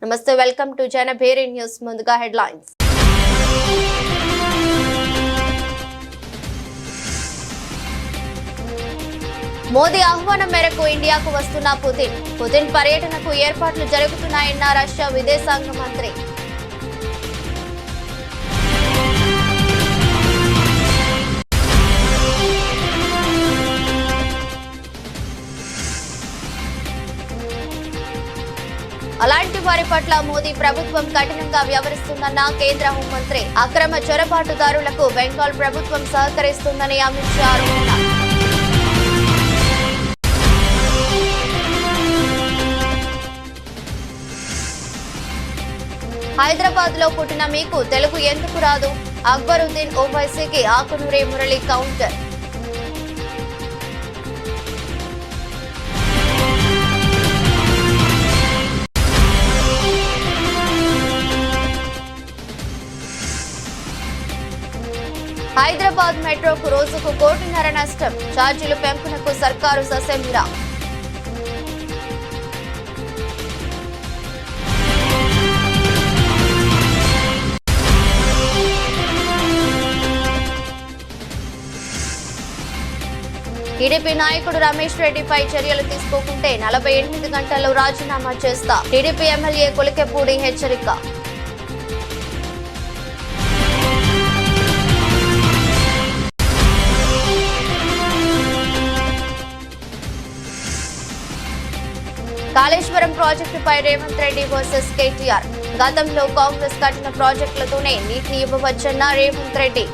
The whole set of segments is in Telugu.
నమస్తే, వెల్కమ్ టు జనభేరి న్యూస్. ముందుగా హెడ్లైన్స్. మోదీ ఆహ్వానం మేరకు ఇండియాకు వస్తున్న పుతిన్ పర్యటనకు ఏర్పాట్లు జరుగుతున్నాయన్న రష్యా విదేశాంగ మంత్రి. అలాంటి వారి పట్ల మోదీ ప్రభుత్వం కఠినంగా వ్యవహరిస్తుందన్న కేంద్ర హోంమంత్రి. అక్రమ చొరబాటుదారులకు బెంగాల్ ప్రభుత్వం సహకరిస్తుందని అమిత్ షా ఆరోపణ. హైదరాబాద్ లో పుట్టిన మీకు తెలుగు ఎందుకు రాదు? అక్బరుద్దీన్ ఓవైసీకి ఆకునూరి మురళి కౌంటర్. హైదరాబాద్ మెట్రోకు రోజుకు 1.5 కోటి నష్టం. ఛార్జీలు పెంపునకు సర్కారు ససేమిరా. టీడీపీ నాయకుడు రమేష్ రెడ్డిపై చర్యలు తీసుకోకుంటే 48 గంటల్లో రాజీనామా చేస్తా. టీడీపీ ఎమ్మెల్యే కొలికెపూడి హెచ్చరిక. కాళేశ్వరం ప్రాజెక్టుపై రేవంత్ రెడ్డి వర్సెస్ కేటీఆర్. గతంలో కాంగ్రెస్ కట్టిన ప్రాజెక్టులతోనే నీటిని ఇవ్వవచ్చన్న రేవంత్ రెడ్డి.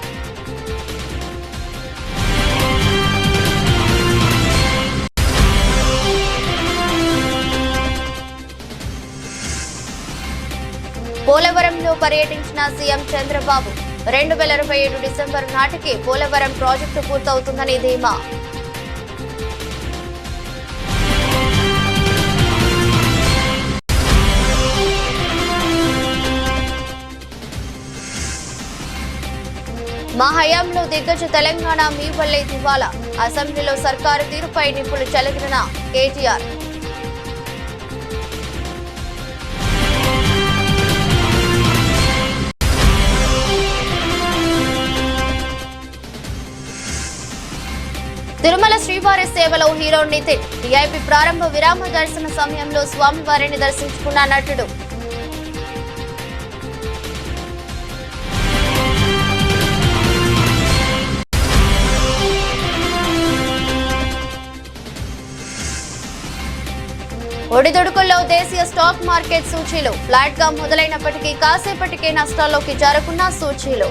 పోలవరంలో పర్యటించిన సీఎం చంద్రబాబు. 2027 డిసెంబర్ నాటికి పోలవరం ప్రాజెక్టు పూర్తవుతుందని ధీమా. మా హయాంలో దిగ్గజ తెలంగాణ మీ వల్లే దివాలా. అసెంబ్లీలో సర్కారు తీరుపై నిప్పులు చెలగిన కేటీఆర్. తిరుమల శ్రీవారి సేవలో హీరో నితిన్. విఐపి ప్రారంభ విరామ దర్శన సమయంలో స్వామివారిని దర్శించుకున్న నటుడు. ఒడిదుడుకుల్లో దేశీయ స్టాక్ మార్కెట్ సూచీలు ఫ్లాట్ గా మొదలైనప్పటికీ కాసేపటికే నష్టాల్లోకి జారుకున్న సూచీలు.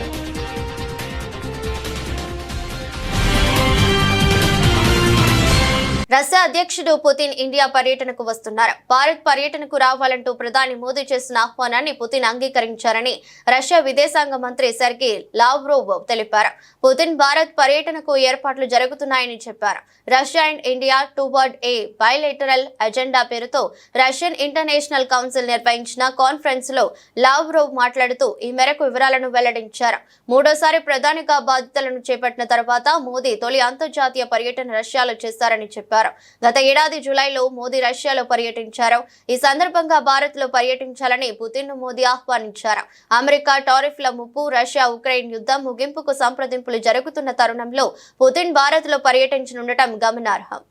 రష్యా అధ్యక్షుడు పుతిన్ ఇండియా పర్యటనకు వస్తున్నారు. భారత్ పర్యటనకు రావాలంటూ ప్రధాని మోదీ చేసిన ఆహ్వానాన్ని పుతిన్ అంగీకరించారని రష్యా విదేశాంగ మంత్రి సెర్గీ లావ్రోవ్ తెలిపారు. పుతిన్ భారత్ పర్యటనకు ఏర్పాట్లు జరుగుతున్నాయని చెప్పారు. Russia and India towards A bilateral agenda పేరుతో రష్యన్ ఇంటర్నేషనల్ కౌన్సిల్ నిర్వహించిన కాన్ఫరెన్స్ లో లావ్రోవ్ మాట్లాడుతూ ఈ మేరకు వివరాలను వెల్లడించారు. మూడోసారి ప్రధానిగా బాధ్యతలను చేపట్టిన తర్వాత మోదీ తొలి అంతర్జాతీయ పర్యటన రష్యాలో చేశారని చెప్పారు. గత ఏడాది జూలైలో మోదీ రష్యాలో పర్యటించారు. ఈ సందర్భంగా భారత్ లో పర్యటించాలని పుతిన్ ను మోదీ ఆహ్వానించారు. అమెరికా టారిఫ్ల ముప్పు, రష్యా ఉక్రెయిన్ యుద్ధం ముగింపుకు సంప్రదింపులు జరుగుతున్న తరుణంలో పుతిన్ భారత్ లో పర్యటించనుండటం గమనార్హం.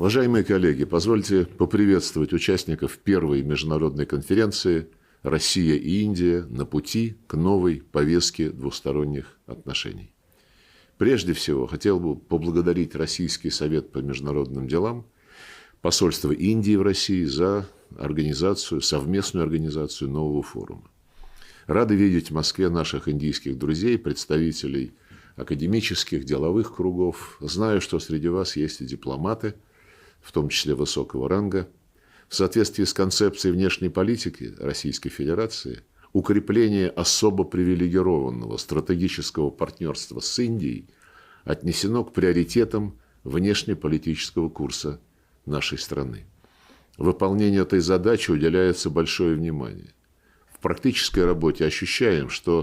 Уважаемые коллеги, позвольте поприветствовать участников первой международной конференции «Россия и Индия на пути к новой повестке двусторонних отношений». Прежде всего, хотел бы поблагодарить Российский совет по международным делам, посольство Индии в России за совместную организацию нового форума. Рады видеть в Москве наших индийских друзей, представителей академических, деловых кругов. Знаю, что среди вас есть и дипломаты, в том числе высокого ранга. В соответствии с концепцией внешней политики Российской Федерации, укрепление особо привилегированного стратегического партнерства с Индией отнесено к приоритетам внешнеполитического курса нашей страны. Выполнению этой задачи уделяется большое внимание. В практической работе ощущаем, что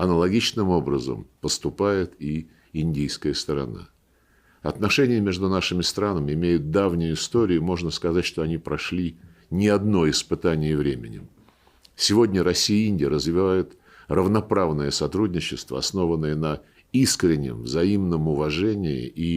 аналогичным образом поступает и индийская сторона. Отношения между нашими странами имеют давнюю историю, можно сказать, что они прошли не одно испытание временем. Сегодня Россия и Индия развивают равноправное сотрудничество, основанное на искреннем взаимном уважении и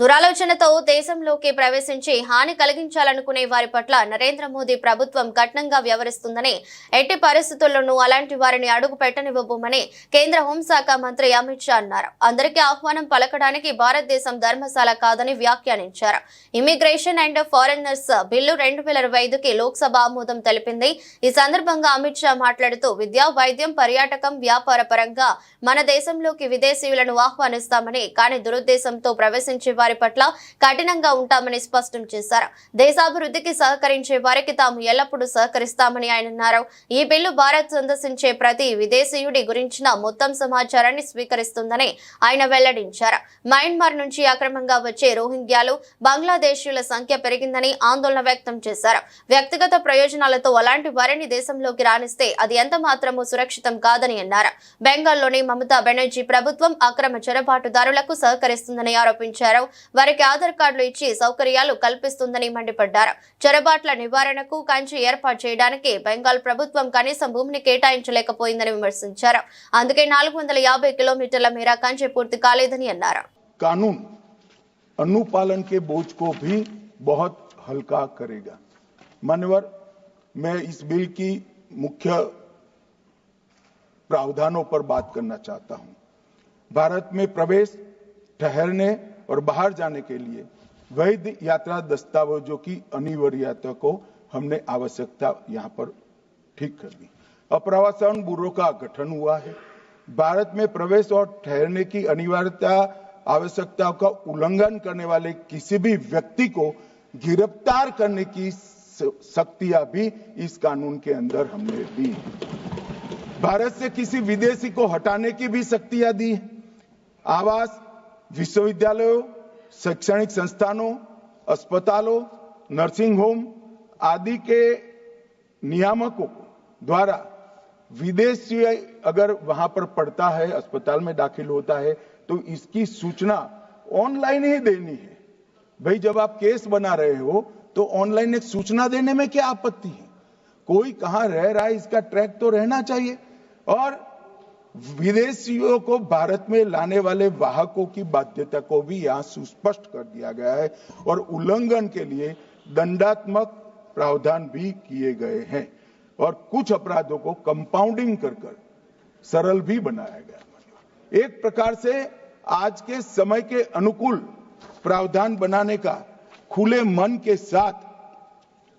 దురాలోచనతో దేశంలోకి ప్రవేశించి హాని కలిగించాలనుకునే వారి పట్ల నరేంద్ర మోదీ ప్రభుత్వం కఠినంగా వ్యవహరిస్తుందని, ఎట్టి పరిస్థితుల్లోనూ అలాంటి వారిని అడుగు పెట్టనివ్వబోమని కేంద్ర హోంశాఖ మంత్రి అమిత్ షా అన్నారు. అందరికీ ఆహ్వానం పలకడానికి భారతదేశం ధర్మశాల కాదని వ్యాఖ్యానించారు. ఇమిగ్రేషన్ అండ్ ఫారినర్స్ బిల్లు 2025కి లోక్సభ ఆమోదం తెలిపింది. ఈ సందర్భంగా అమిత్ షా మాట్లాడుతూ విద్య, వైద్యం, పర్యాటకం, వ్యాపార పరంగా మన దేశంలోకి విదేశీయులను ఆహ్వానిస్తామని, కానీ దురుద్దేశంతో ప్రవేశించే వారి పట్ల కఠినంగా ఉంటామని స్పష్టం చేశారు. దేశాభివృద్ధికి సహకరించే వారికి తాము ఎల్లప్పుడూ సహకరిస్తామని ఆయన అన్నారు. ఈ బిల్లు భారత్ సందర్శించే ప్రతి విదేశీయుడి గురించిన మొత్తం సమాచారాన్ని స్వీకరిస్తుందని ఆయన వెల్లడించారు. మయన్మార్ నుంచి అక్రమంగా వచ్చే రోహింగ్యాలు, బంగ్లాదేశీయుల సంఖ్య పెరిగిందని ఆందోళన వ్యక్తం చేశారు. వ్యక్తిగత ప్రయోజనాలతో అలాంటి వారిని దేశంలోకి రానిస్తే అది ఎంత మాత్రమూ సురక్షితం కాదని అన్నారు. బెంగాల్లోని మమతా బెనర్జీ ప్రభుత్వం అక్రమ చొరబాటుదారులకు సహకరిస్తుందని ఆరోపించారు. వారికి ఆధార్ కార్డులు ఇచ్చి సౌకర్యాలు కల్పిస్తుందని మండిపడ్డారు. చొరబాట్ల నివారణకు కంచె ఏర్పాటు చేయడానికి బెంగాల్ ప్రభుత్వం కనీసం భూమిని కేటాయించలేకపోయిందని విమర్శించారు. అందుకే 450 కిలోమీటర్ల మేర కంచె పూర్తి కాలేదని అన్నారు. कानून अनुपालन के बोझ को भी बहुत हल्का करेगा. मान्यवर, मैं इस बिल की मुख्य प्रावधानों पर बात करना चाहता हूं. भारत में प्रवेश, ठहरने और बाहर जाने के लिए वैध यात्रा दस्तावेजों की अनिवार्यता को हमने आवश्यकता यहां पर ठीक कर दी. अप्रवासन ब्यूरो का गठन हुआ है. भारत में प्रवेश और ठहरने की अनिवार्यता आवश्यकताओं का उल्लंघन करने वाले किसी भी व्यक्ति को गिरफ्तार करने की शक्तियां भी इस कानून के अंदर हमने दी. भारत से किसी विदेशी को हटाने की भी शक्तियां दी. आवास, विश्वविद्यालयों, शैक्षणिक संस्थानों, अस्पतालों, नर्सिंग होम आदि के नियामकों द्वारा विदेशी अगर वहां पर पढ़ता है, अस्पताल में दाखिल होता है, तो इसकी सूचना ऑनलाइन ही देनी है. भाई, जब आप केस बना रहे हो तो ऑनलाइन एक सूचना देने में क्या आपत्ति है? कोई कहां रह रहा है इसका ट्रैक तो रहना चाहिए. और विदेशियों को भारत में लाने वाले वाहकों की बाध्यता को भी यहां सुस्पष्ट कर दिया गया है और उल्लंघन के लिए दंडात्मक प्रावधान भी किए गए हैं और कुछ अपराधों को कंपाउंडिंग कर सरल भी बनाया गया. एक प्रकार से आज के समय के अनुकूल प्रावधान बनाने का खुले मन के साथ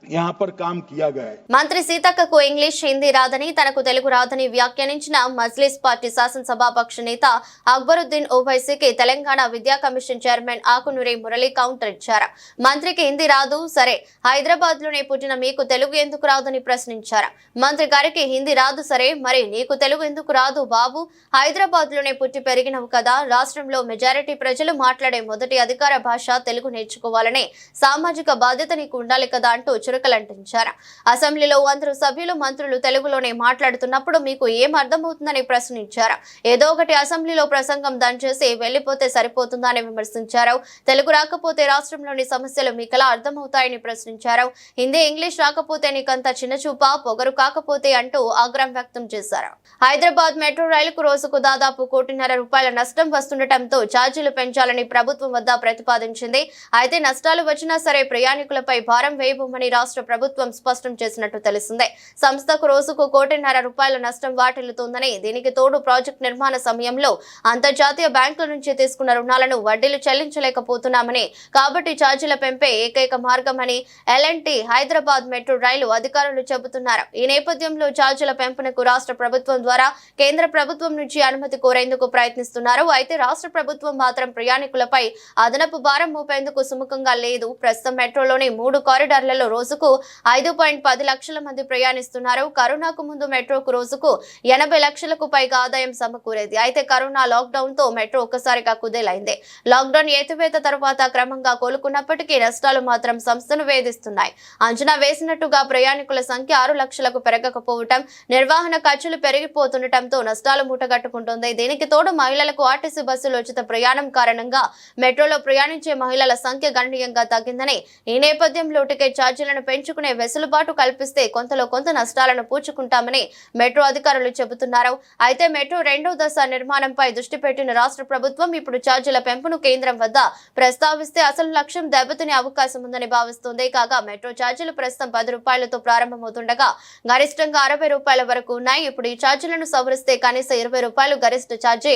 यहाँ पर काम किया गया है. మంత్రి సీతక్కకు ఇంగ్లీష్, హిందీ రాదని, తనకు తెలుగు రాదని వ్యాఖ్యానించిన మజ్లిస్ పార్టీ శాసనసభాపక్ష నేత అక్బరుద్దీన్ ఓవైసీకి తెలంగాణ విద్యా commission chairman Akunuri Murali counter ఇచ్చారు. మంత్రికి హిందీ రాదు, సరే హైదరాబాద్ లోనే పుట్టిన మీకు తెలుగు ఎందుకు రాదని ప్రశ్నించారు. మంత్రి గారికి హిందీ రాదు, సరే మరి నీకు తెలుగు ఎందుకు రాదు బాబు? హైదరాబాద్ లోనే పుట్టి పెరిగినవు కదా. రాష్ట్రంలో మెజారిటీ ప్రజలు మాట్లాడే మొదటి అధికార భాష తెలుగు నేర్చుకోవాలనే సామాజిక బాధ్యత నీకు ఉండాలి కదా అంటూ చురకలంటించారు. అసెంబ్లీలో అందరూ సభ్యులు, మంత్రులు తెలుగులోనే మాట్లాడుతున్నప్పుడు మీకు ఏం అర్థమవుతుందని ప్రశ్నించారు. ఏదో ఒకటి అసెంబ్లీలో ప్రసంగం దంచేసి వెళ్లిపోతే సరిపోతుందని విమర్శించారు. తెలుగు రాకపోతే రాష్ట్రంలోని సమస్యలు మీకెలా అర్థమవుతాయని ప్రశ్నించారు. హిందీ, ఇంగ్లీష్ రాకపోతే నీకంత చిన్నచూపా, పొగరు కాకపోతే అంటూ ఆగ్రహం వ్యక్తం చేశారు. హైదరాబాద్ మెట్రో రైలుకు రోజుకు దాదాపు ₹1.5 నష్టం వస్తుండటంతో ఛార్జీలు పెంచాలని ప్రభుత్వం వద్ద ప్రతిపాదించింది. అయితే నష్టాలు వచ్చినా సరే ప్రయాణికులపై భారం వేయబోమని రాష్ట్ర ప్రభుత్వం స్పష్టం చేసినట్టు తెలిసిందే. సంస్థకు రోజుకు ₹1.5 నష్టం వాటిల్లుతోందని, దీనికి తోడు ప్రాజెక్టు నిర్మాణ సమయంలో అంతర్జాతీయ బ్యాంకుల నుంచి తీసుకున్న రుణాలను వడ్డీలు చెల్లించలేకపోతున్నామని, కాబట్టి ఛార్జీల పెంపే ఏకైక మార్గమని ఎల్ఎన్టీ హైదరాబాద్ మెట్రో రైలు అధికారులు చెబుతున్నారు. ఈ నేపథ్యంలో ఛార్జీల పెంపునకు రాష్ట్ర ప్రభుత్వం ద్వారా కేంద్ర ప్రభుత్వం నుంచి అనుమతి కోరేందుకు ప్రయత్నిస్తున్నారు. అయితే రాష్ట్ర ప్రభుత్వం మాత్రం ప్రయాణికులపై అదనపు భారం మోపేందుకు సుముఖంగా లేదు. ప్రస్తుతం మెట్రోలోని 3 కారిడార్లలో రోజుకు 5.10 లక్షల మంది ప్రయాణిస్తున్నారు. కరోనాకు ముందు మెట్రోకు రోజుకు 80 లక్షలకు పైగా ఆదాయం సమకూరేది. అయితే కరోనా లాక్డౌన్ తో మెట్రో ఒక్కసారిగా కుదేలైంది. లాక్డౌన్ ఎత్తివేత తర్వాత క్రమంగా కోలుకున్నప్పటికీ నష్టాలు మాత్రం సంస్థను వేధిస్తున్నాయి. అంచనా వేసినట్టుగా ప్రయాణికుల సంఖ్య 6 లక్షలకు పెరగకపోవటం, నిర్వహణ ఖర్చులు పెరిగిపోతుండటంతో నష్టాలు మూటగట్టుకుంటుంది. దీనికి తోడు మహిళలకు ఆర్టీసీ బస్సులు ఉచిత ప్రయాణం కారణంగా మెట్రోలో ప్రయాణించే మహిళల సంఖ్య గణనీయంగా తగ్గిందని, ఈ నేపథ్యంలో టికెట్ ఛార్జీలను ధరలను పెంచుకునే వెసులుబాటు కల్పిస్తే కొంతలో కొంత నష్టాలను పూడ్చుకుంటామని మెట్రో అధికారులు చెబుతున్నారు. అయితే మెట్రో 2వ దశ నిర్మాణంపై దృష్టి పెట్టిన రాష్ట్ర ప్రభుత్వం ఇప్పుడు ఛార్జీల పెంపును కేంద్రం వద్ద ప్రస్తావిస్తే అసలు లక్ష్యం దెబ్బతినే అవకాశం ఉందని భావిస్తోంది. కాగా మెట్రో ఛార్జీలు ప్రస్తుతం 10 రూపాయలతో ప్రారంభమవుతుండగా గరిష్టంగా 60 రూపాయల వరకు ఉన్నాయి. ఇప్పుడు ఈ ఛార్జీలను సవరిస్తే కనీసం 20 రూపాయలు, గరిష్ట ఛార్జీ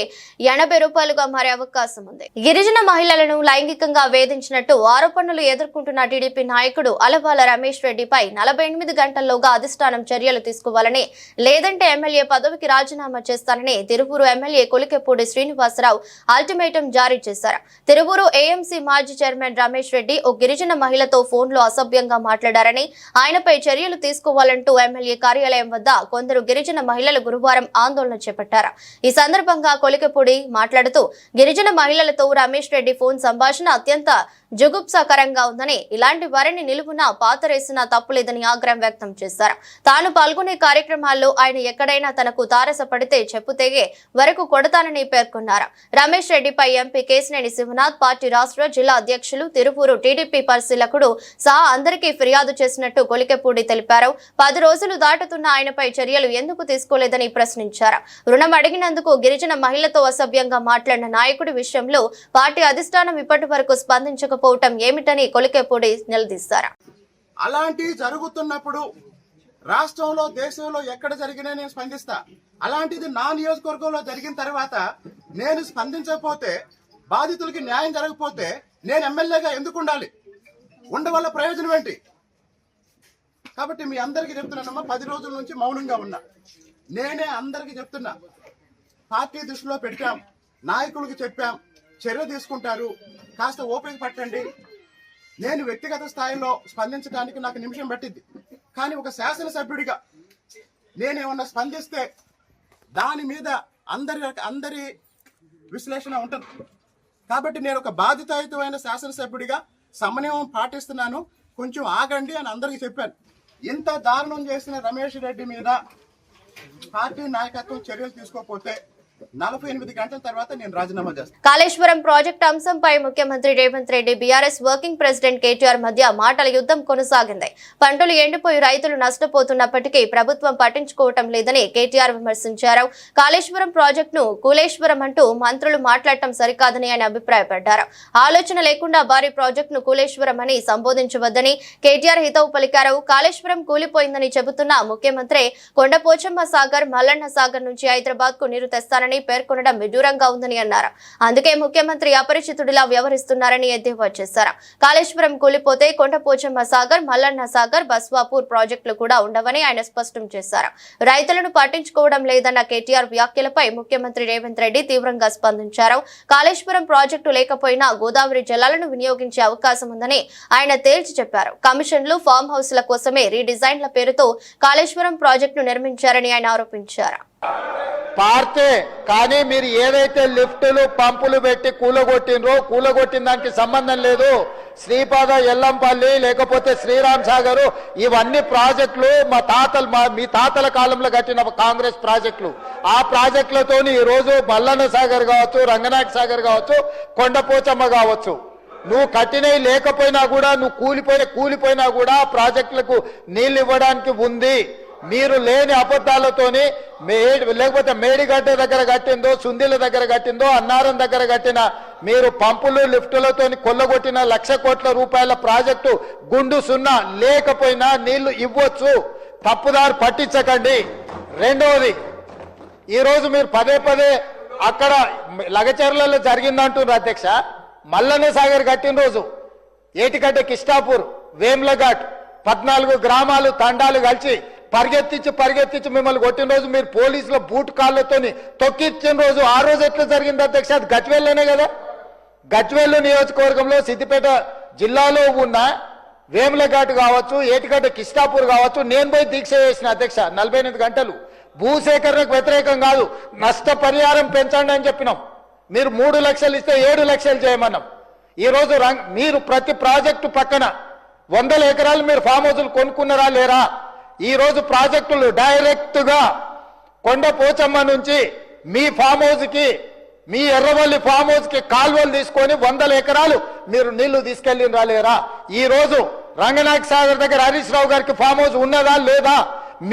80 రూపాయలుగా మారే అవకాశం ఉంది. గిరిజన మహిళలను లైంగికంగా వేధించినట్టు ఆరోపణలు ఎదుర్కొంటున్న టీడీపీ నాయకుడు అలవాల రమేష్ రెడ్డిపై 48 గంటల్లోగా అధిష్టానం చర్యలు తీసుకోవాలని, లేదంటే ఎమ్మెల్యే పదవికి రాజీనామా చేస్తానని తిరువూరు ఎమ్మెల్యే కొలికెపూడి శ్రీనివాసరావు అల్టిమేటం జారీ చేశారు. తిరువూరు ఏఎంసీ మాజీ చైర్మన్ రమేష్ రెడ్డి ఓ గిరిజన మహిళతో ఫోన్లో అసభ్యంగా మాట్లాడారని, ఆయనపై చర్యలు తీసుకోవాలంటూ ఎమ్మెల్యే కార్యాలయం వద్ద కొందరు గిరిజన మహిళలు గురువారం ఆందోళన చేపట్టారు. ఈ సందర్భంగా కొలికెపూడి మాట్లాడుతూ గిరిజన మహిళలతో రమేష్ రెడ్డి ఫోన్ సంభాషణ అత్యంత జుగుప్సాకరంగా ఉందని, ఇలాంటి వారిని నిలువున పాతరేసినా తప్పులేదని ఆగ్రహం వ్యక్తం చేశారు. తాను పాల్గొనే కార్యక్రమాల్లో ఆయన ఎక్కడైనా తనకు తారసపడితే చెప్పు తెగే వరకు కొడతానని పేర్కొన్నారు. రమేష్ రెడ్డిపై ఎంపీ కేశినేని శివనాథ్, పార్టీ రాష్ట్ర జిల్లా అధ్యక్షులు, తిరువూరు టీడీపీ పరిశీలకుడు సహా అందరికీ ఫిర్యాదు చేసినట్టు కొలికెపూడి తెలిపారు. 10 రోజులు దాటుతున్న ఆయనపై చర్యలు ఎందుకు తీసుకోలేదని ప్రశ్నించారు. రుణం అడిగినందుకు గిరిజన మహిళతో అసభ్యంగా మాట్లాడిన నాయకుడి విషయంలో పార్టీ అధిష్టానం ఇప్పటి వరకు స్పందించకపోవడం ఏమిటని కొలికెపూడి నిలదీశారు. అలాంటి జరుగుతున్నప్పుడు రాష్ట్రంలో, దేశంలో ఎక్కడ జరిగినా నేను స్పందిస్తా. అలాంటిది నా నియోజకవర్గంలో జరిగిన తర్వాత నేను స్పందించకపోతే, బాధితులకి న్యాయం జరగకపోతే నేను ఎమ్మెల్యేగా ఎందుకు ఉండాలి? ఉండవల్ల ప్రయోజనం ఏంటి? కాబట్టి మీ అందరికీ చెప్తున్నానమ్మా, 10 రోజుల నుంచి మౌనంగా ఉన్నా. నేనే అందరికీ చెప్తున్నా, పార్టీ దృష్టిలో పెట్టాం, నాయకులకు చెప్పాం, చర్య తీసుకుంటారు, కాస్త ఓపిక పట్టండి. నేను వ్యక్తిగత స్థాయిలో స్పందించడానికి నాకు నిమిషం పట్టింది. కానీ ఒక శాసనసభ్యుడిగా నేనేమన్నా స్పందిస్తే దాని మీద అందరి విశ్లేషణ ఉంటుంది. కాబట్టి నేను ఒక బాధ్యతాయుతమైన శాసనసభ్యుడిగా సమన్వయం పాటిస్తున్నాను, కొంచెం ఆగండి అని అందరికీ చెప్పాను. ఇంత దారుణం చేసిన రమేష్ రెడ్డి మీద పార్టీ నాయకత్వం చర్యలు తీసుకోకపోతే 48 గంటల తర్వాత నేను రాజీనామా చేస్తాను. కాళేశ్వరం ప్రాజెక్టు అంశంపై ముఖ్యమంత్రి Revanth Reddy, BRS working president KTR మధ్య మాటల యుద్ధం కొనసాగింది. పంటలు ఎండిపోయి రైతులు నష్టపోతున్నప్పటికీ ప్రభుత్వం పట్టించుకోవటం లేదని కేటీఆర్ విమర్శించారు. కాళేశ్వరం ప్రాజెక్టును కూలేశ్వరం అంటూ మంత్రులు మాట్లాడటం సరికాదని ఆయన అభిప్రాయపడ్డారు. ఆలోచన లేకుండా భారీ ప్రాజెక్టును కూలేశ్వరం అని సంబోధించవద్దని కేటీఆర్ హితవు పలికారు. కాళేశ్వరం కూలిపోయిందని చెబుతున్న ముఖ్యమంత్రి కొండపోచమ్మ సాగర్, మల్లన్న సాగర్ నుంచి హైదరాబాద్ కు నీరు తెస్తారని పేర్కొనడం విడ్డూరంగా ఉందని అన్నారు. అందుకే ముఖ్యమంత్రి అపరిచితుడిలా వ్యవహరిస్తున్నారని ఎద్దేవా చేశారు. కాళేశ్వరం కూలిపోతే కొండపోచమ్మ సాగర్, మల్లన్న సాగర్, బస్వాపూర్ ప్రాజెక్టులు కూడా ఉండవని ఆయన స్పష్టం చేశారు. రైతులను పట్టించుకోవడం లేదన్న కేటీఆర్ వ్యాఖ్యలపై ముఖ్యమంత్రి రేవంత్ రెడ్డి తీవ్రంగా స్పందించారు. కాళేశ్వరం ప్రాజెక్టు లేకపోయినా గోదావరి జలాలను వినియోగించే అవకాశం ఉందని ఆయన తేల్చి చెప్పారు. కమిషన్లు, ఫామ్ హౌస్ల కోసమే రీడిజైన్ల పేరుతో కాళేశ్వరం ప్రాజెక్టును నిర్మించారని ఆయన ఆరోపించారు. పార్తే కానీ మీరు ఏదైతే లిఫ్టులు, పంపులు పెట్టి కూలగొట్టిన దానికి సంబంధం లేదు. శ్రీపాద, ఎల్లంపల్లి, లేకపోతే శ్రీరామ్ సాగర్, ఇవన్నీ ప్రాజెక్టులు మీ తాతల కాలంలో కట్టిన కాంగ్రెస్ ప్రాజెక్టులు. ఆ ప్రాజెక్టులతో ఈ రోజు మల్లన్న సాగర్ కావచ్చు, రంగనాయక సాగర్ కావచ్చు, కొండపోచమ్మ కావచ్చు, నువ్వు కట్టినవి లేకపోయినా కూడా, నువ్వు కూలిపోయినా కూడా ప్రాజెక్టులకు నీళ్లు ఇవ్వడానికి ఉంది. మీరు లేని అబద్ధాలతోని లేకపోతే మేడిగడ్డ దగ్గర కట్టిందో, సుందిల దగ్గర కట్టిందో, అన్నారం దగ్గర కట్టిన మీరు పంపులు, లిఫ్టులతోని కొల్లగొట్టిన 1,00,000 కోట్ల రూపాయల ప్రాజెక్టు గుండు సున్నా లేకపోయినా నీళ్లు ఇవ్వచ్చు. తప్పుదారు పట్టించకండి. రెండవది, ఈరోజు మీరు పదే అక్కడ లగచర్లలో జరిగిందంటున్నారు అధ్యక్ష. మల్లన్న సాగర్ కట్టిన రోజు ఏటిగడ్డ, కిష్టాపూర్, వేమ్లఘాట్ 14 గ్రామాలు, తండాలు కలిసి పరిగెత్తించి మిమ్మల్ని కొట్టిన రోజు మీరు పోలీసుల బూట్ కాళ్ళతోని తొక్కిచ్చిన రోజు, ఆ రోజు ఎట్లా జరిగింది అధ్యక్ష? అది గజ్వేల్లోనే కదా. గజ్వేల్ నియోజకవర్గంలో సిద్దిపేట జిల్లాలో ఉన్న వేములఘాట్ కావచ్చు, ఏటిగడ్డ, కిష్టాపూర్ కావచ్చు, నేను పోయి దీక్ష చేసిన అధ్యక్ష 48 గంటలు. భూసేకరణకు వ్యతిరేకం కాదు, నష్టపరిహారం పెంచండి అని చెప్పినాం. మీరు 3 లక్షలు ఇస్తే 7 లక్షలు చేయమన్నాం. ఈరోజు మీరు ప్రతి ప్రాజెక్టు పక్కన 100 ఎకరాలు మీరు ఫామ్ హౌజులు కొనుక్కున్నారా లేరా? ఈ రోజు ప్రాజెక్టులు డైరెక్ట్ గా కొండపోచమ్మ నుంచి మీ ఫామ్ హౌస్ కి, మీ ఎర్రవల్లి ఫామ్ హౌస్ కి కాల్వలు తీసుకొని 100 ఎకరాలు మీరు నీళ్లు తీసుకెళ్ళినరా లేరా? ఈ రోజు రంగనాయక సాగర్ దగ్గర హరీష్ రావు గారికి ఫామ్ హౌస్ ఉన్నదా లేదా?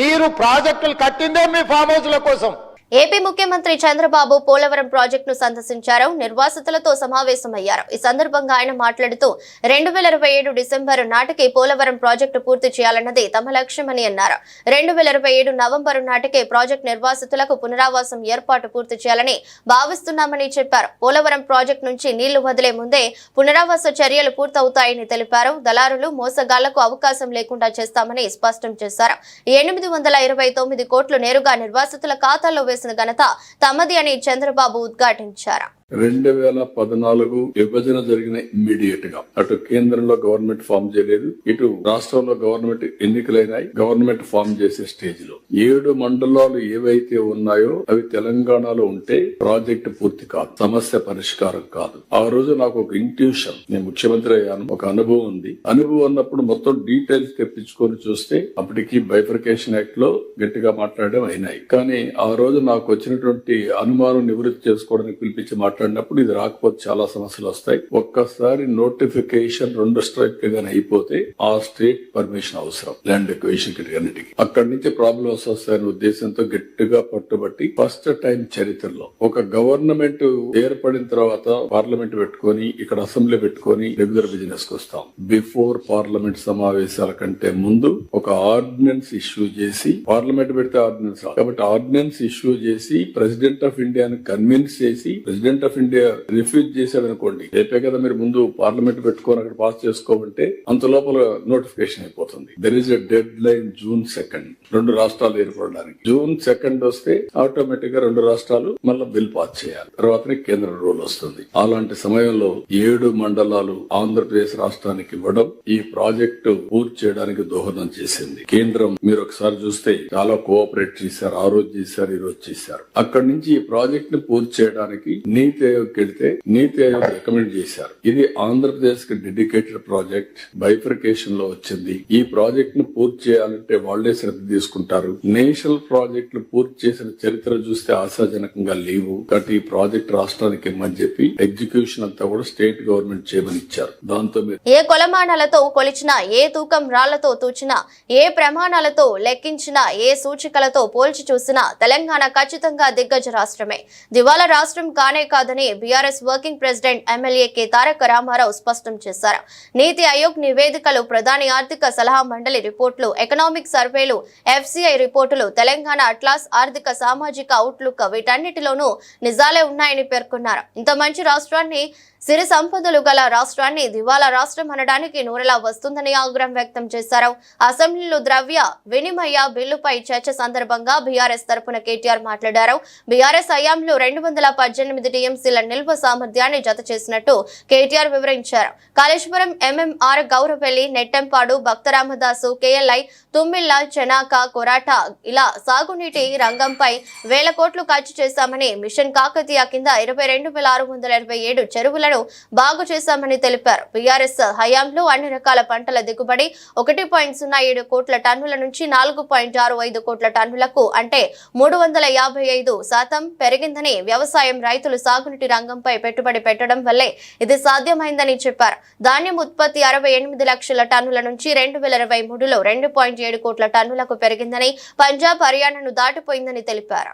మీరు ప్రాజెక్టులు కట్టిందే మీ ఫామ్ హౌస్ల కోసం. ఏపీ ముఖ్యమంత్రి చంద్రబాబు పోలవరం ప్రాజెక్టును సందర్శించారు. నిర్వాసితులతో సమావేశమయ్యారు. ఈ సందర్భంగా ఆయన మాట్లాడుతూ 2027 డిసెంబర్ నాటికి పోలవరం ప్రాజెక్టు పూర్తి చేయాలన్నది తమ లక్ష్యమని అన్నారు. 2027 నవంబర్ నాటికి ప్రాజెక్టు నిర్వాసితులకు పునరావాసం ఏర్పాటు పూర్తి చేయాలని భావిస్తున్నామని చెప్పారు. పోలవరం ప్రాజెక్టు నుంచి నీళ్లు వదిలే ముందే పునరావాస చర్యలు పూర్తవుతాయని తెలిపారు. దళారులు మోసగాళ్లకు అవకాశం లేకుండా చేస్తామని స్పష్టం చేశారు. 829 కోట్లు నేరుగా నిర్వాసితుల ఖాతాల్లో వేసిన ఘనత తమది అని చంద్రబాబు ఉద్ఘాటించారు. 2014 విభజన జరిగిన ఇమ్మీడియట్ గా అటు కేంద్రంలో గవర్నమెంట్ ఫామ్ చేయలేదు, ఇటు రాష్ట్రంలో గవర్నమెంట్ ఎన్నికలైనాయి. గవర్నమెంట్ ఫామ్ చేసే స్టేజ్ లో 7 మండలాలు ఏవైతే ఉన్నాయో అవి తెలంగాణలో ఉంటే ప్రాజెక్టు పూర్తి కాదు, సమస్య పరిష్కారం కాదు. ఆ రోజు నాకు ఒక ఇంట్యూషన్, నేను ముఖ్యమంత్రి అయ్యాను, ఒక అనుభవం ఉంది. అనుభవం ఉన్నప్పుడు మొత్తం డీటెయిల్స్ తెప్పించుకొని చూస్తే అప్పటికి బైఫర్కేషన్ యాక్ట్ లో గట్టిగా మాట్లాడడం అయినాయి. కానీ ఆ రోజు నాకు వచ్చినటువంటి అనుమానం నివృత్తి చేసుకోవడానికి పిలిపించి మాట్లాడినప్పుడు ఇది రాకపోతే చాలా సమస్యలు వస్తాయి. ఒక్కసారి నోటిఫికేషన్ 2 స్ట్రైక్ గానీ అయిపోతే ఆ స్టేట్ పర్మిషన్ అవసరం, ల్యాండ్ ఎక్వేషన్ అన్నిటికీ. అక్కడి నుంచి ప్రాబ్లమ్స్ వస్తాయనే ఉద్దేశంతో గట్టిగా పట్టుబట్టి ఫస్ట్ టైం చరిత్రలో ఒక గవర్నమెంట్ ఏర్పడిన తర్వాత పార్లమెంట్ పెట్టుకొని ఇక్కడ అసెంబ్లీ పెట్టుకొని రెగ్యులర్ బిజినెస్ కు వస్తాం. బిఫోర్ పార్లమెంట్ సమావేశాల కంటే ముందు ఒక ఆర్డినెన్స్ ఇష్యూ చేసి, పార్లమెంట్ పెడితే ఆర్డినెన్స్ కాబట్టి ఆర్డినెన్స్ ఇష్యూ చేసి ప్రెసిడెంట్ ఆఫ్ ఇండియాను కన్విన్స్ చేసి, ప్రెసిడెంట్ ఆఫ్ ఇండియా రిఫ్యూజ్ చేశాడు అనుకోండి, రేపే కదా మీరు ముందు పార్లమెంట్ పెట్టుకొని అక్కడ పాస్ చేసుకోమంటే అంత లోపల నోటిఫికేషన్ అయిపోతుంది. There is a dead line June 2 2 రాష్ట్రాలు ఏర్పడడానికి. June 2 వస్తే ఆటోమేటిక్ గా 2 రాష్ట్రాలు మళ్ళీ బిల్ పాస్ చేయాలి, తర్వాతనే కేంద్ర రూల్ వస్తుంది. అలాంటి సమయంలో 7 మండలాలు ఆంధ్రప్రదేశ్ రాష్ట్రానికి ఇవ్వడం ఈ ప్రాజెక్టు పూర్తి చేయడానికి దోహదం చేసింది. కేంద్రం మీరు ఒకసారి చూస్తే చాలా కోఆపరేట్ చేశారు, ఆ రోజు చేశారు, ఈ రోజు చేశారు. అక్కడి నుంచి ఈ ప్రాజెక్ట్ ని పూర్తి చేయడానికి నీతి ఆయోగ్ వెళ్తే నీతి ఆయోగ్ రికమెండ్ చేశారు. ఇది ఆంధ్రప్రదేశ్ కి డెడికేటెడ్ ప్రాజెక్ట్, బైఫర్కేషన్ లో వచ్చింది. ఈ ప్రాజెక్ట్ ను పూర్తి చేయాలంటే వాళ్లే శ్రద్ధ తీసుకుంటారు. నేషనల్ ప్రాజెక్టులు పూర్తి చేసిన చరిత్ర చూస్తే ఆశాజనకంగా లేవు. కాబట్టి ఈ ప్రాజెక్ట్ రాష్ట్రానికి ఇమ్మని చెప్పి ఎగ్జిక్యూషన్ అంతా కూడా స్టేట్ గవర్నమెంట్ చేయమని ఇచ్చారు. దాంతో ఏ కొలమానాలతో కొలిచినా, ఏ తూకం రాళ్లతో తూచినా, ఏ ప్రమాణాలతో లెక్కించినా, ఏ సూచికలతో పోల్చి చూసినా తెలంగాణ ఖచ్చితంగా దిగ్గజ రాష్ట్రమే, దివాలా రాష్ట్రం కానే కాదని BRS working president MLA K Taraka Ramarao స్పష్టం చేశారు. నీతి ఆయోగ్ నివేదికలు, ప్రధాని ఆర్థిక సలహా మండలి రిపోర్టులు, ఎకనామిక్ సర్వేలు, FCI రిపోర్టులు, తెలంగాణ అట్లాస్, ఆర్థిక సామాజిక అవుట్లుక్ వీటన్నిటిలోనూ నిజాలే ఉన్నాయని పేర్కొన్నారు. ఇంత మంచి రాష్ట్రాన్ని, సిరి సంపదలు గల రాష్ట్రాన్ని దివాలా రాష్ట్రం అనడానికి నూరెలా వస్తుందని ఆగ్రహం వ్యక్తం చేశారు. అసెంబ్లీలో ద్రవ్య వినిమయ బిల్లుపై చర్చ సందర్భంగా బీఆర్ఎస్ తరపున కేటీఆర్ మాట్లాడారు. బీఆర్ఎస్ హయాంలో 218 టీఎంసీల నిల్వ సామర్థ్యాన్ని జత చేసినట్టు కేటీఆర్ వివరించారు. కాళేశ్వరం, MMR, గౌరవెల్లి, నెట్టెంపాడు, భక్తరామదాసు, KLI, తుమ్మిళ్ళ, చెనాక, కొరాట ఇలా సాగునీటి రంగంపై 1000 కోట్లు ఖర్చు చేశామని, మిషన్ కాకతీయ కింద 22,627 చెరువులను బాగు చేశామని తెలిపారు. బీఆర్ఎస్ హయాంలో అన్ని రకాల పంటల దిగుబడి 1.07 కోట్ల టన్నుల నుంచి 4.65 కోట్ల టన్నులకు అంటే 355% పెరిగిందని, వ్యవసాయం రైతులు సాగునీటి రంగంపై పెట్టుబడి పెట్టడం వల్లే ఇది సాధ్యమైందని చెప్పారు. ధాన్యం ఉత్పత్తి 68 లక్షల టన్నుల నుంచి 2023లో 2.7 కోట్ల టన్నులకు పెరిగిందని, పంజాబ్, హర్యానాను దాటిపోయిందని తెలిపారు.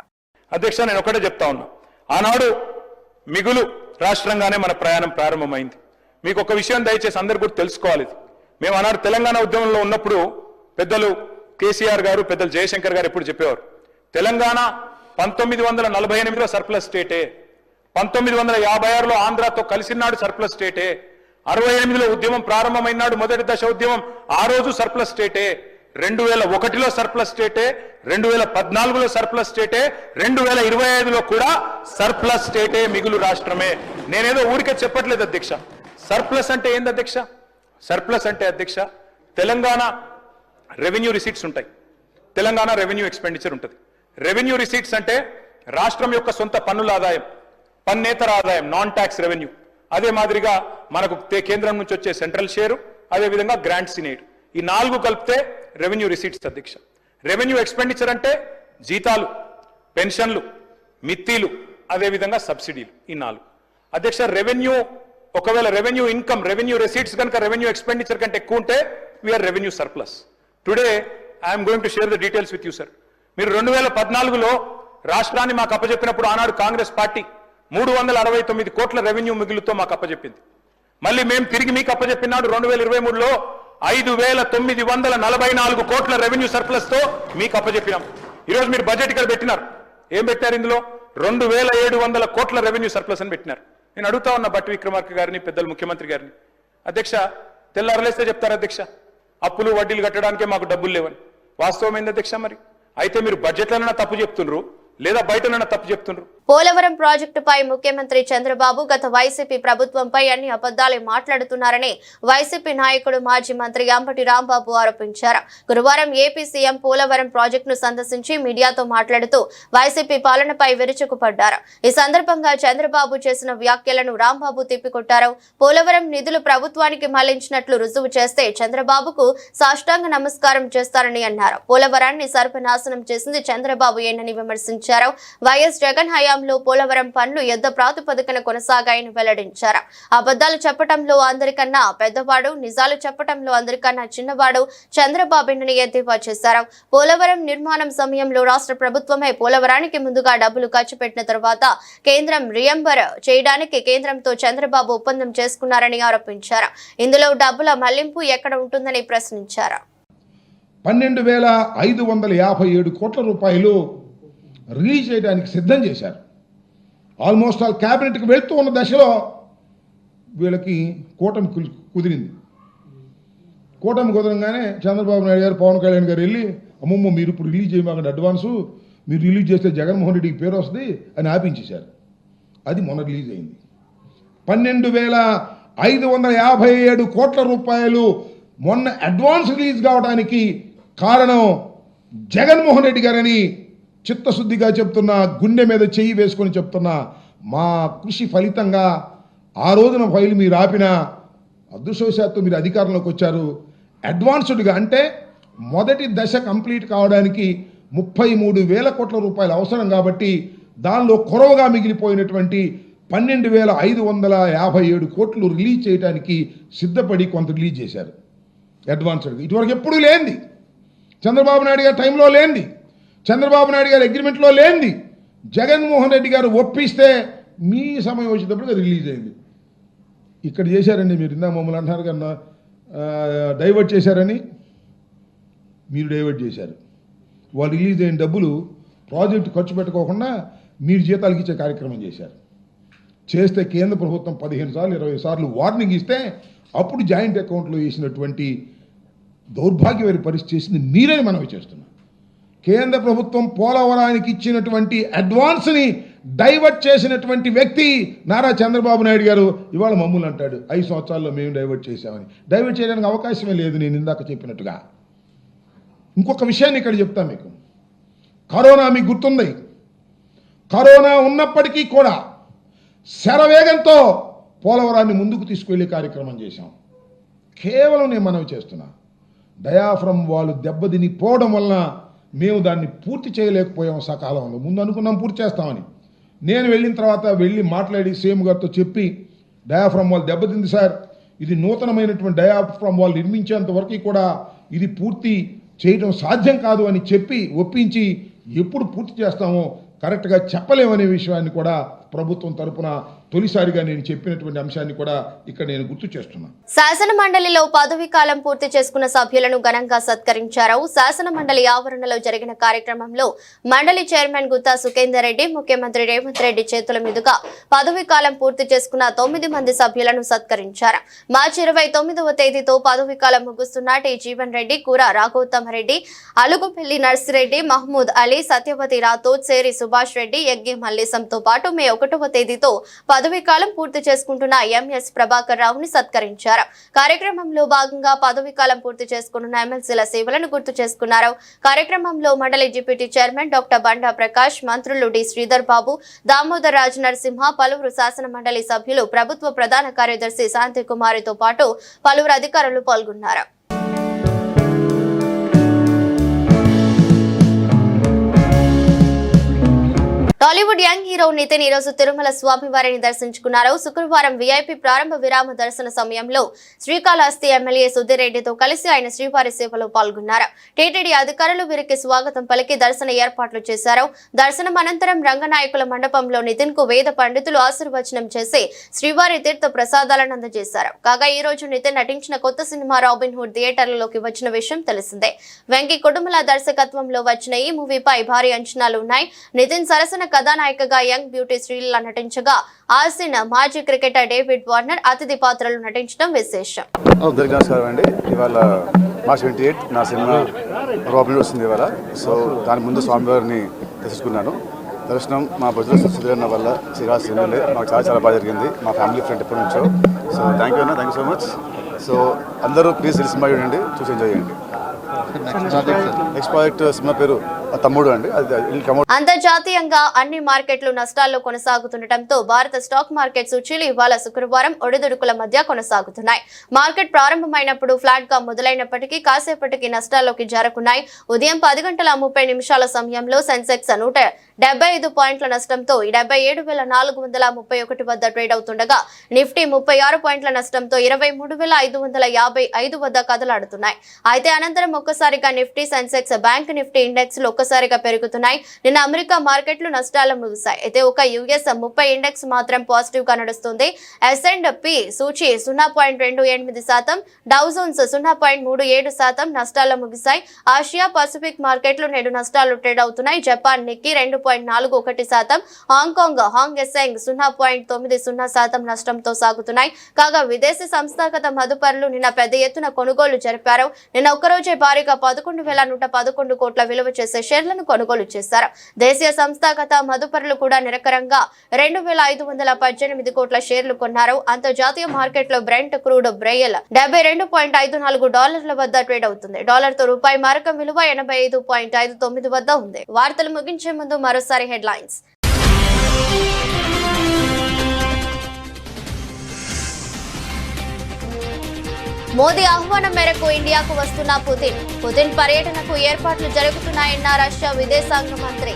అధ్యక్ష, నేను ఒకటే చెప్తా ఉన్నా, ఆనాడు మిగులు రాష్ట్రంగానే మన ప్రయాణం ప్రారంభమైంది. మీకు ఒక విషయం దయచేసి అందరు కూడా తెలుసుకోవాలి. మేము ఆనాడు తెలంగాణ ఉద్యమంలో ఉన్నప్పుడు పెద్దలు కేసీఆర్ గారు, పెద్దలు జయశంకర్ గారు ఎప్పుడు చెప్పేవారు, తెలంగాణ 1948లో సర్ప్లస్ స్టేటే, 1956లో ఆంధ్రాతో కలిసినాడు సర్ప్లస్ స్టేటే, 68లో ఉద్యమం ప్రారంభమైనాడు మొదటి దశ ఉద్యమం, ఆ రోజు సర్ప్లస్ స్టేటే, 2001లో సర్ప్లస్ స్టేటే, 2014లో సర్ప్లస్ స్టేటే, 2025లో కూడా సర్ప్లస్ స్టేటే, మిగులు రాష్ట్రమే. నేనేదో ఊరికే చెప్పట్లేదు అధ్యక్ష. సర్ప్లస్ అంటే ఏంది అధ్యక్ష? సర్ప్లస్ అంటే అధ్యక్ష, తెలంగాణ రెవెన్యూ రిసీట్స్ ఉంటాయి, తెలంగాణ రెవెన్యూ ఎక్స్పెండిచర్ ఉంటుంది. రెవెన్యూ రిసీట్స్ అంటే రాష్ట్రం యొక్క సొంత పన్నుల ఆదాయం, పన్నేతర ఆదాయం, నాన్ ట్యాక్స్ రెవెన్యూ. అదే మాదిరిగా మనకు కేంద్రం నుంచి వచ్చే సెంట్రల్ షేరు, అదేవిధంగా గ్రాంట్స్ ఇన్ ఎయిడ్, ఈ 4 కలిపితే రెవెన్యూ రిసీట్స్ అధ్యక్ష. రెవెన్యూ ఎక్స్పెండిచర్ అంటే జీతాలు, పెన్షన్లు, మిత్తీలు, అదేవిధంగా సబ్సిడీలు, ఈ 4 అధ్యక్ష. రెవెన్యూ ఒకవేళ రెవెన్యూ ఇన్కమ్, రెవెన్యూ రిసీట్స్ కనుక రెవెన్యూ ఎక్స్పెండిచర్ కంటే ఎక్కువ ఉంటే we are revenue surplus. Today, I am going to share the details with you, sir. మీరు 2014లో రాష్ట్రాన్ని మాకు అప్పచెప్పినప్పుడు ఆనాడు కాంగ్రెస్ పార్టీ 369 కోట్ల రెవెన్యూ మిగులుతో మాకు అప్పచెప్పింది. మళ్ళీ మేము తిరిగి మీకు అప్పచెప్పినాడు 2023లో 5,944 కోట్ల రెవెన్యూ సర్ప్లస్ తో మీకు అప్పచెప్పినాం. ఈరోజు మీరు బడ్జెట్ ఇక్కడ పెట్టినారు. ఏం పెట్టారు ఇందులో? 2,700 కోట్ల రెవెన్యూ సర్ప్లస్ అని పెట్టినారు. నేను అడుగుతా ఉన్న బట్టి విక్రమార్క గారిని, పెద్దలు ముఖ్యమంత్రి గారిని, అధ్యక్ష తెల్లారలేస్తే చెప్తారు అధ్యక్ష అప్పులు వడ్డీలు కట్టడానికే మాకు డబ్బులు లేవని. వాస్తవమైంది అధ్యక్ష. మరి అయితే మీరు బడ్జెట్లైనా తప్పు చెప్తుండ్రు లేదా బయటనైనా తప్పు చెప్తుండ్రు. పోలవరం ప్రాజెక్టుపై ముఖ్యమంత్రి చంద్రబాబు గత వైసీపీ ప్రభుత్వంపై అన్ని అబద్దాలే మాట్లాడుతున్నారని వైసీపీ నాయకుడు మాజీ మంత్రి అంబటి రాంబాబు ఆరోపించారు. గురువారం ఏపీ సీఎం పోలవరం ప్రాజెక్టును సందర్శించి మీడియాతో మాట్లాడుతూ వైసీపీ పాలనపై విరుచుకుపడ్డారు. ఈ సందర్భంగా చంద్రబాబు చేసిన వ్యాఖ్యలను రాంబాబు తిప్పికొట్టారు. పోలవరం నిధులు ప్రభుత్వానికి మళ్లించినట్లు రుజువు చేస్తే చంద్రబాబుకు సాష్టాంగ నమస్కారం చేస్తారని అన్నారు. పోలవరాన్ని సర్వనాశనం చేసింది చంద్రబాబు ఏనని విమర్శించారు. వైఎస్ జగన్ హయాంలో పోలవరం పనులు యుద్ధ ప్రాతిపదికన కొనసాగాయని వెల్లడించారు. అబద్దాలు చెప్పడంలో అందరికన్నా పెద్దవాడు, నిజాలు చెప్పడంలో అందరికన్నా చిన్నవాడు చంద్రబాబుని ఎద్దేవా చేశారు. పోలవరం నిర్మాణం సమయంలో రాష్ట్ర ప్రభుత్వమే పోలవరానికి ముందుగా డబ్బులు ఖర్చు పెట్టిన తర్వాత కేంద్రం రియంబర్ చేయడానికి కేంద్రంతో చంద్రబాబు ఒప్పందం చేసుకున్నారని ఆరోపించారు. ఇందులో డబ్బుల మళ్లింపు ఎక్కడ ఉంటుందని ప్రశ్నించారు. 12,557 కోట్ల రూపాయలు రిలీజ్ చేయడానికి సిద్ధం చేశారు. ఆల్మోస్ట్ ఆల్ క్యాబినెట్కి వెళ్తూ ఉన్న దశలో వీళ్ళకి కూటమి కుదిరింది. కూటమి కుదరంగానే చంద్రబాబు నాయుడు గారు, పవన్ కళ్యాణ్ గారు వెళ్ళి అమ్మమ్మ మీరు ఇప్పుడు రిలీజ్ చేయమాకండి అడ్వాన్సు, మీరు రిలీజ్ చేస్తే జగన్మోహన్ రెడ్డికి పేరు వస్తుంది అని ఆపించేశారు. అది మొన్న రిలీజ్ అయింది. 12,557 కోట్ల రూపాయలు మొన్న అడ్వాన్స్ రిలీజ్ కావడానికి కారణం జగన్మోహన్ రెడ్డి గారని చిత్తశుద్ధిగా చెప్తున్నా, గుండె మీద చెయ్యి వేసుకొని చెప్తున్నా. మా కృషి ఫలితంగా ఆ రోజున ఫైల్ మీరు ఆపిన అదృష్టవశాత్తు మీరు అధికారంలోకి వచ్చారు. అడ్వాన్స్డ్గా అంటే మొదటి దశ కంప్లీట్ కావడానికి 33,000 కోట్ల రూపాయలు అవసరం కాబట్టి దానిలో కొరవగా మిగిలిపోయినటువంటి 12,557 కోట్లు రిలీజ్ చేయడానికి సిద్ధపడి కొంత రిలీజ్ చేశారు అడ్వాన్స్డ్గా. ఇటువరకు ఎప్పుడూ లేనిది, చంద్రబాబు నాయుడు గారి టైంలో లేనిది, చంద్రబాబు నాయుడు గారి అగ్రిమెంట్లో లేనిది జగన్మోహన్ రెడ్డి గారు ఒప్పిస్తే మీ సమయం వచ్చేటప్పుడు రిలీజ్ అయింది. ఇక్కడ చేశారండి మీరు. ఇందా మమ్మల్ని అంటున్నారు కన్నా డైవర్ట్ చేశారని. మీరు డైవర్ట్ చేశారు. వాళ్ళు రిలీజ్ అయిన డబ్బులు ప్రాజెక్టు ఖర్చు పెట్టుకోకుండా మీరు జీతాలకు ఇచ్చే కార్యక్రమం చేశారు. చేస్తే కేంద్ర ప్రభుత్వం 15 సార్లు 20 సార్లు వార్నింగ్ ఇస్తే అప్పుడు జాయింట్ అకౌంట్లో వేసినటువంటి దౌర్భాగ్యమైన పరిస్థితి చేసింది మీరని మనవి చేస్తున్నాం. కేంద్ర ప్రభుత్వం పోలవరానికి ఇచ్చినటువంటి అడ్వాన్స్ని డైవర్ట్ చేసినటువంటి వ్యక్తి నారా చంద్రబాబు నాయుడు గారు ఇవాళ మమ్మల్ని అంటాడు 5 సంవత్సరాల్లో మేము డైవర్ట్ చేశామని. డైవర్ట్ చేయడానికి అవకాశమే లేదు. నేను ఇందాక చెప్పినట్టుగా ఇంకొక విషయాన్ని ఇక్కడ చెప్తాను మీకు. కరోనా మీకు గుర్తుంది. కరోనా ఉన్నప్పటికీ కూడా శరవేగంతో పోలవరాన్ని ముందుకు తీసుకువెళ్ళే కార్యక్రమం చేశాం. కేవలం నేను మనవి చేస్తున్నా, డయాఫ్రమ్ వాళ్ళు దెబ్బతిని పోవడం వలన మేము దాన్ని పూర్తి చేయలేకపోయాం సకాలంలో. ముందు అనుకున్నాం పూర్తి చేస్తామని. నేను వెళ్ళిన తర్వాత వెళ్ళి మాట్లాడి సీఎం గారితో చెప్పి డయాఫ్రమ్ వాళ్ళు దెబ్బతింది సార్, ఇది నూతనమైనటువంటి డయాఫ్రమ్ వాళ్ళు నిర్మించేంత వరకు కూడా ఇది పూర్తి చేయడం సాధ్యం కాదు అని చెప్పి ఒప్పించి ఎప్పుడు పూర్తి చేస్తామో కరెక్ట్గా చెప్పలేమనే విషయాన్ని కూడా ప్రభుత్వం తరపున తొలిసారిగా నేను చెప్పినటువంటి అంశాన్ని కూడా ఇక్కడ నేను గుర్తు చేస్తున్నాను. శాసన మండలిలో పదవీ కాలం పూర్తి చేసుకున్న సభ్యులను ఘనంగా సత్కరించారు. శాసన మండలి ఆవరణలో జరిగిన కార్యక్రమంలో మండలి చైర్మన్ గుత్తా సుఖేందర్ రెడ్డి, ముఖ్యమంత్రి రేవంత్ రెడ్డి చేతుల మీదుగా పదవీ కాలం పూర్తి చేసుకున్న 9 మంది సభ్యులను సత్కరించారు. మార్చి 29వ తేదీతో పదవీ కాలం ముగుస్తున్న టి జీవన్ రెడ్డి, కూర రాఘోత్తమరెడ్డి, అలుగుపల్లి నర్సిరెడ్డి, మహమూద్ అలీ, సత్యవతి రాథోడ్, సేరి సుభాష్ రెడ్డి, యగ్గి మల్లేశంతో పాటు మే 1వ తేదీతో పదవీ కాలం పూర్తి చేసుకుంటున్న ఎంఎస్ ప్రభాకర్ రావుని సత్కరించారు. కార్యక్రమంలో భాగంగా పదవీ కాలం పూర్తి చేసుకున్న ఎమ్మెల్సీల సేవలను గుర్తు చేసుకున్నారు. కార్యక్రమంలో మండలి డిప్యూటీ చైర్మన్ డాక్టర్ బండా ప్రకాష్, మంత్రులు డి శ్రీధర్ బాబు, దామోదర్ రాజ్ నరసింహ, పలువురు శాసన మండలి సభ్యులు, ప్రభుత్వ ప్రధాన కార్యదర్శి శాంతి కుమారితో పాటు పలువురు అధికారులు పాల్గొన్నారు. టాలీవుడ్ యంగ్ హీరో నితిన్ ఈ రోజు తిరుమల స్వామివారిని దర్శించుకున్నారు. శుక్రవారం వీఐపీ ప్రారంభ విరామ దర్శన సమయంలో శ్రీకాళహస్తి ఎమ్మెల్యే సుధీర్ రెడ్డితో కలిసి ఆయన శ్రీవారి సేవలో పాల్గొన్నారు. టీటీడీ అధికారులు వీరికి స్వాగతం పలికి దర్శన ఏర్పాట్లు చేశారు. దర్శనం అనంతరం రంగనాయకుల మండపంలో నితిన్ కు వేద పండితులు ఆశీర్వచనం చేసి శ్రీవారి తీర్థ ప్రసాదాలను అందజేశారు. కాగా ఈ రోజు నితిన్ నటించిన కొత్త సినిమా రాబిన్ హుడ్ థియేటర్లలోకి వచ్చిన విషయం తెలిసిందే. వెంకీ కుటుంబల దర్శకత్వంలో వచ్చిన ఈ మూవీపై భారీ అంచనాలు ఉన్నాయి. నితిన్ సరసన కథానాయికగా యంగ్ బ్యూటీ శ్రీలీల నటించగా ఆసిన్ మాజీ క్రికెటర్ డేవిడ్ వార్నర్ అతిథి పాత్రలు నటించడం విశేషం. అందరికీ నమస్కారం అండి. ఇవాళ మార్చ్ 28 నా సినిమా రాబిన్ వస్తుంది ఇవాళ. సో దాని ముందు స్వామివారిని దర్శించుకున్నాను. దర్శనం మా బుజ్జల సుధీరన్న వల్ల శ్రీరాజ్ మాకు చాలా బాగా జరిగింది. మా ఫ్యామిలీ ఫ్రెండ్ ఎప్పటి నుంచో. So thank you so much. So అందరూ ప్లీజ్ సినిమా చూడండి, చూసి ఎంజాయ్ చేయండి. నెక్స్ట్ ప్రాజెక్ట్ సినిమా పేరు తమ్ముడు అండి. అంతర్జాతీయంగా అన్ని మార్కెట్లు నష్టాల్లో కొనసాగుతుండటంతో భారత స్టాక్ మార్కెట్ సూచీలు ఇవాళ శుక్రవారం ఒడిదుడుకుల మధ్య కొనసాగుతున్నాయి. మార్కెట్ ప్రారంభమైనప్పుడు ఫ్లాట్ గా మొదలైనప్పటికీ కాసేపటికి నష్టాల్లోకి జారుకున్నాయి. ఉదయం 10:30 సమయంలో సెన్సెక్స్ 175 పాయింట్ల నష్టంతో 77,431 వద్ద ట్రేడ్ అవుతుండగా నిఫ్టీ 36 పాయింట్ల నష్టంతో 23,555 వద్ద కదలాడుతున్నాయి. అయితే అనంతరం ఒక్కసారిగా Nifty, Sensex, bank Nifty index లు ఒక్కసారిగా పెరుగుతున్నాయి. నిన్న అమెరికా మార్కెట్లు నష్టాలు ముగిశాయి. అయితే ఒక యుఎస్ 30 ఇండెక్స్ మాత్రం పాజిటివ్ గా నడుస్తుంది. S&P సూచీ 0.28%, డౌ జోన్స్ 0.37% నష్టాల్లో ముగిశాయి. ఆసియా పసిఫిక్ మార్కెట్లు నేడు నష్టాలు ట్రేడ్ అవుతున్నాయి. జపాన్ నిక్కీ 2.41%, హాంగ్ ఎసెంగ్ 0.90% నష్టంతో సాగుతున్నాయి. కాగా విదేశీ సంస్థాగత మదుపరులు నిన్న పెద్ద ఎత్తున కొనుగోలు జరిపారు. నిన్న ఒక్కరోజే భారీగా 11,111 కోట్ల విలువ చేసే షేర్లను కొనుగోలు చేశారు. దేశీయ సంస్థాగత మదుపరులు కూడా నిరకరంగా 2,518 కోట్ల షేర్లు కొన్నారు. అంతర్జాతీయ మార్కెట్లో బ్రెంట్ క్రూడ్ బ్రెయిల్ $72.54 వద్ద ట్రేడ్ అవుతుంది. డాలర్తో రూపాయి మారకం విలువ 85.59 వద్ద ఉంది. వార్తలు ముగించే ముందు మరోసారి హెడ్లైన్స్. మోదీ ఆహ్వానం మేరకు ఇండియాకు వస్తున్న పుతిన్ పర్యటనకు ఏర్పాట్లు జరుగుతున్నాయన్న రష్యా విదేశాంగ మంత్రి.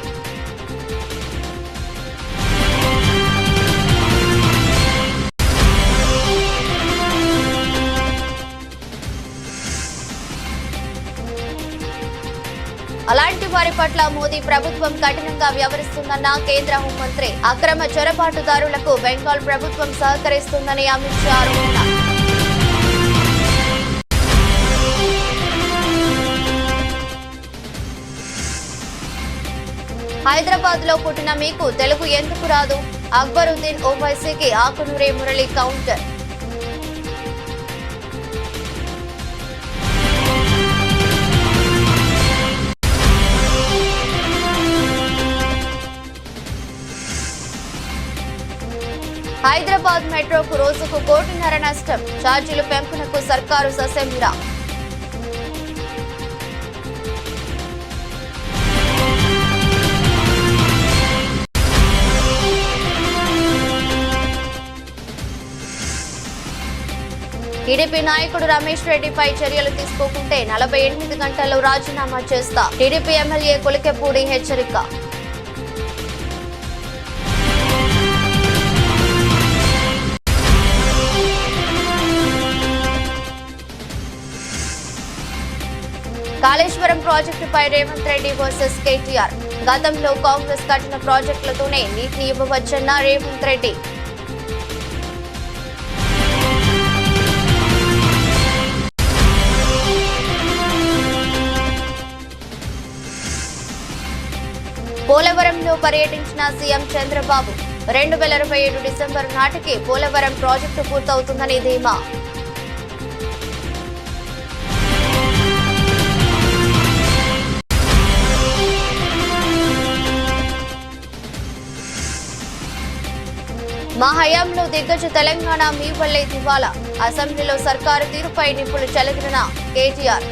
అలాంటి వారి పట్ల మోదీ ప్రభుత్వం కఠినంగా వ్యవహరిస్తుందన్న కేంద్ర హోంమంత్రి. అక్రమ చొరబాటుదారులకు బెంగాల్ ప్రభుత్వం సహకరిస్తుందని అమిత్ షా ఆరోపణ. హైదరాబాద్ లో పుట్టిన మీకు తెలుగు ఎందుకు రాదు? అక్బరుద్దీన్ ఓవైసీకి ఆకునూరి మురళి కౌంటర్. హైదరాబాద్ మెట్రోకు రోజుకు 1.5 కోటి నష్టం. ఛార్జీలు పెంపునకు సర్కారు ససేమిరా. టీడీపీ నాయకుడు రమేష్ రెడ్డిపై చర్యలు తీసుకోకుంటే 48 గంటల్లో రాజీనామా చేస్తా. టీడీపీ ఎమ్మెల్యే కొలికెపూడి హెచ్చరిక. కాళేశ్వరం ప్రాజెక్టుపై రేవంత్ రెడ్డి వర్సెస్ కేటీఆర్. గతంలో కాంగ్రెస్ కట్టిన ప్రాజెక్టులతోనే నీటిని ఇవ్వవచ్చన్న రేవంత్ రెడ్డి. పోలవరంలో పర్యటించిన సీఎం చంద్రబాబు. 2027 డిసెంబర్ నాటికి పోలవరం ప్రాజెక్టు పూర్తవుతుందని ధీమా. మా హయాంలో దిగ్గజ తెలంగాణ మీ వల్లే దివాలా. అసెంబ్లీలో సర్కారు తీరుపై నిప్పులు చెలగిన కేటీఆర్.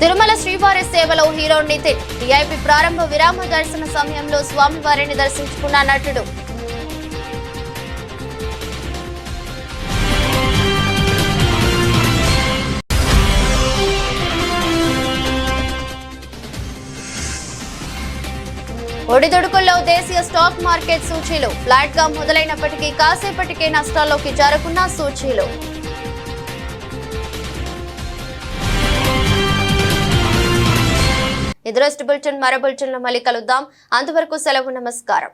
తిరుమల శ్రీవారి సేవలో హీరో నితిన్. వీఐపీ ప్రారంభ విరామ దర్శన సమయంలో స్వామివారిని దర్శించుకున్న నటుడు. ఒడిదుడుకుల్లో దేశీయ స్టాక్ మార్కెట్ సూచీలు ఫ్లాట్ గా మొదలైనప్పటికీ కాసేపటికే నష్టాల్లోకి జారుకున్న సూచీలు. ఇది రోజు బులెటిన్. మరో బులెటిన్లో మళ్ళీ కలుద్దాం. అంతవరకు సెలవు. నమస్కారం.